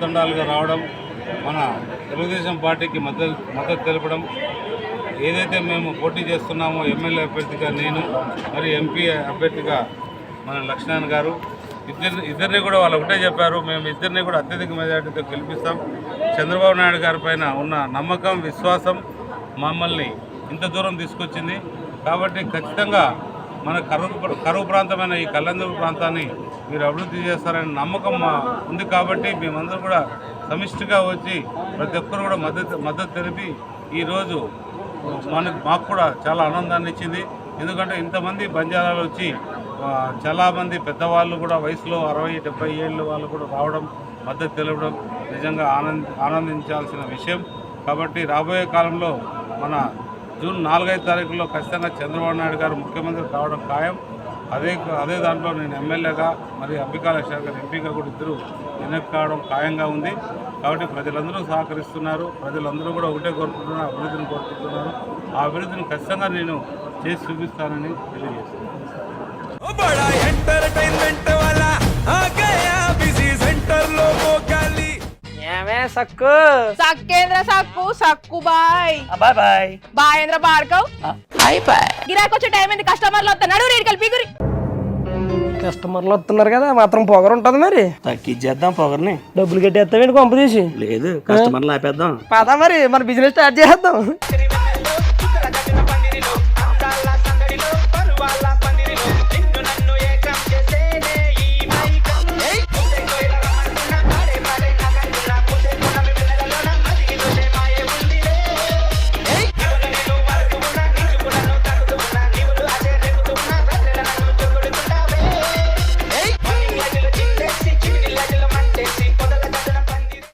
తండాలుగా రావడం, మన తెలుగుదేశం పార్టీకి మద్దతు తెలపడం, ఏదైతే మేము పోటీ చేస్తున్నామో ఎమ్మెల్యే అభ్యర్థిగా నేను, మరి ఎంపీ అభ్యర్థిగా మన లక్ష్మణ్ గారు ఇద్దరిని కూడా వాళ్ళు ఒకటే చెప్పారు, మేము ఇద్దరిని కూడా అత్యధిక మెజార్టీతో గెలిపిస్తాం. చంద్రబాబు నాయుడు గారి పైన ఉన్న నమ్మకం, విశ్వాసం మమ్మల్ని ఇంత దూరం తీసుకొచ్చింది. కాబట్టి ఖచ్చితంగా మన కరువు ప్రాంతమైన ఈ కల్లందూరు ప్రాంతాన్ని మీరు అభివృద్ధి చేస్తారనే నమ్మకం ఉంది. కాబట్టి మేమందరం కూడా సమిష్టిగా వచ్చి ప్రతి ఒక్కరు కూడా మద్దతు తెలిపి ఈరోజు మాకు కూడా చాలా ఆనందాన్ని ఇచ్చింది. ఎందుకంటే ఇంతమంది బంజారాలు వచ్చి చాలామంది పెద్దవాళ్ళు కూడా వయసులో 60-70 ఏళ్ళు వాళ్ళు కూడా రావడం, మద్దతు తెలపడం నిజంగా ఆనందించాల్సిన విషయం. కాబట్టి రాబోయే కాలంలో మన జూన్ 4-5 తారీఖులో ఖచ్చితంగా చంద్రబాబు నాయుడు గారు ముఖ్యమంత్రి కావడం ఖాయం. అదే దాంట్లో నేను ఎమ్మెల్యేగా మరి అంబికా లక్ష్మణ్ గారు ఎంపీగా కూడా ఇద్దరు ఎన్నిక కావడం ఖాయంగా ఉంది. కాబట్టి ప్రజలందరూ సహకరిస్తున్నారు. ప్రజలందరూ కూడా ఒకటే కోరుకుంటున్నారు, అభివృద్ధిని కోరుకుంటున్నారు. ఆ అభివృద్ధిని ఖచ్చితంగా నేను చేసి చూపిస్తానని తెలియజేస్తున్నాను. సక్కు సక్కేంద్ర సక్కు సక్కు బాయ్ బాయ్ బాయ్ బాయేంద్ర బార్కవ్ బాయ్ బాయ్. గిరాకి వచ్చే టైం ఏంది? కస్టమర్లు వస్తున్నాడు, రేడికల్ పీగురి. కస్టమర్లు వస్తున్నారు కదా, మాత్రం పొగరు ఉంటది. మరి తగ్గించేద్దాం పొగర్ని. డబ్బులు కట్టేస్తావేంటి కొంప తీసి? లేదు, కస్టమర్లు ఆపేద్దాం. పదా మరి మన బిజినెస్ స్టార్ట్ చేద్దాం.